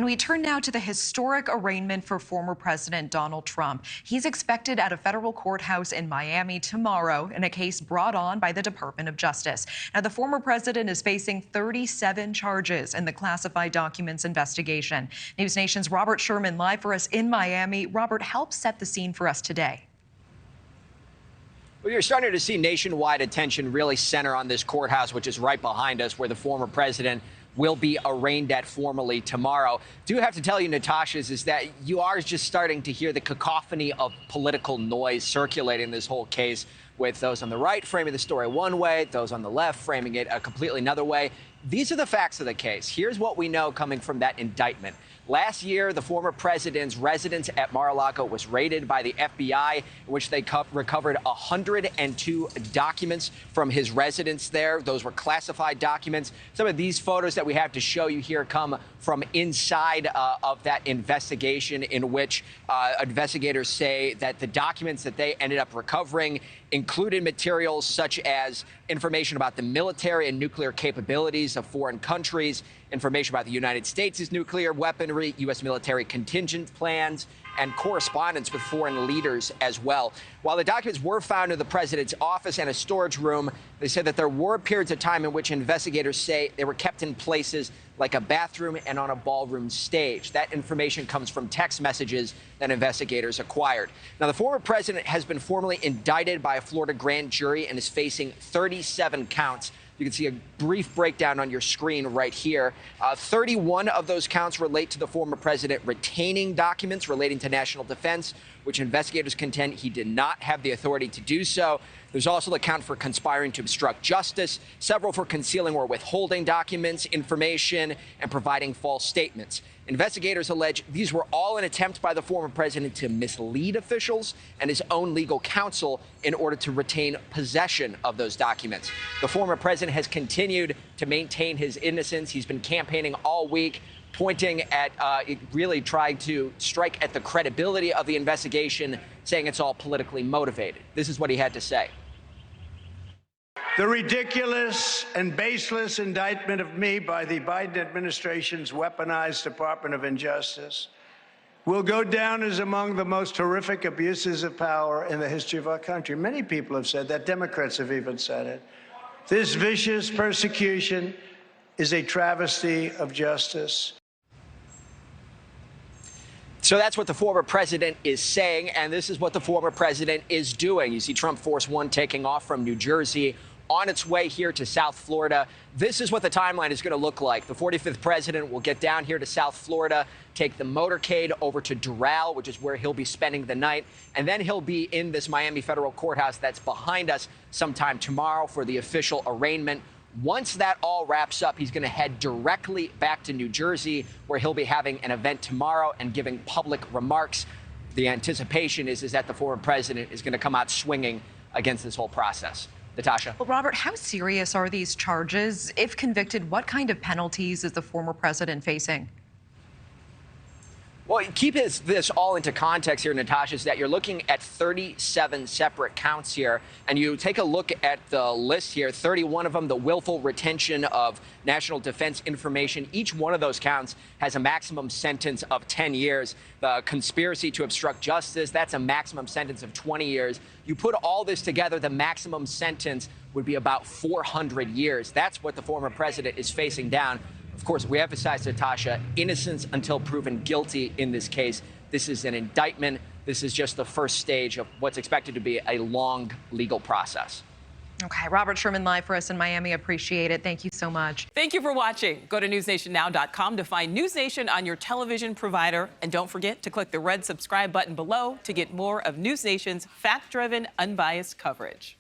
And we turn now to the historic arraignment for former President Donald Trump. He's expected at a federal courthouse in Miami tomorrow in a case brought on by the Department of Justice. Now, the former president is facing 37 charges in the classified documents investigation. NewsNation's Robert Sherman live for us in Miami. Robert, help set the scene for us today. Well, you're starting to see nationwide attention really center on this courthouse, which is right behind us, where the former president will be arraigned at formally tomorrow. Do have to tell you, Natasha, is that you are just starting to hear the cacophony of political noise circulating this whole case, with those on the right framing the story one way, those on the left framing it a completely another way. These are the facts of the case. Here's what we know coming from that indictment. Last year, the former president's residence at Mar-a-Lago was raided by the FBI, in which they recovered 102 documents from his residence there. Those were classified documents. Some of these photos that we have to show you here come from inside of that investigation, in which investigators say that the documents that they ended up recovering included materials such as information about the military and nuclear capabilities of foreign countries, information about the United States' nuclear weaponry, U.S. military contingent plans, and correspondence with foreign leaders as well. While the documents were found in the president's office and a storage room, they said that there were periods of time in which investigators say they were kept in places like a bathroom and on a ballroom stage. That information comes from text messages that investigators acquired. Now, the former president has been formally indicted by a Florida grand jury and is facing 37 counts. You can see a brief breakdown on your screen right here. 31 of those counts relate to the former president retaining documents relating to national defense, which investigators contend he did not have the authority to do so. There's also the count for conspiring to obstruct justice, several for concealing or withholding documents, information, and providing false statements. Investigators allege these were all an attempt by the former president to mislead officials and his own legal counsel in order to retain possession of those documents. The former president has continued to maintain his innocence. He's been campaigning all week, pointing at really trying to strike at the credibility of the investigation, saying it's all politically motivated. This is what he had to say. The ridiculous and baseless indictment of me by the Biden administration's weaponized Department of Injustice will go down as among the most horrific abuses of power in the history of our country. Many people have said that. Democrats have even said it. This vicious persecution is a travesty of justice. So that's what the former president is saying, and this is what the former president is doing. You see Trump Force One taking off from New Jersey on its way here to South Florida. This is what the timeline is going to look like. The 45th president will get down here to South Florida, take the motorcade over to Doral, which is where he'll be spending the night, and then he'll be in this Miami federal courthouse that's behind us sometime tomorrow for the official arraignment. Once that all wraps up, he's going to head directly back to New Jersey, where he'll be having an event tomorrow and giving public remarks. The anticipation is that the former president is going to come out swinging against this whole process. Natasha. Well, Robert, how serious are these charges? If convicted, what kind of penalties is the former president facing? Well, keep this all into context here, Natasha, is that you're looking at 37 separate counts here. And you take a look at the list here, 31 of them, the willful retention of national defense information. Each one of those counts has a maximum sentence of 10 years. The conspiracy to obstruct justice, that's a maximum sentence of 20 years. You put all this together, the maximum sentence would be about 400 years. That's what the former president is facing down. Of course, we emphasize, Natasha, innocence until proven guilty in this case. This is an indictment. This is just the first stage of what's expected to be a long legal process. Okay, Robert Sherman live for us in Miami. Appreciate it. Thank you so much. Thank you for watching. Go to newsnationnow.com to find News Nation on your television provider. And don't forget to click the red subscribe button below to get more of News Nation's fact-driven, unbiased coverage.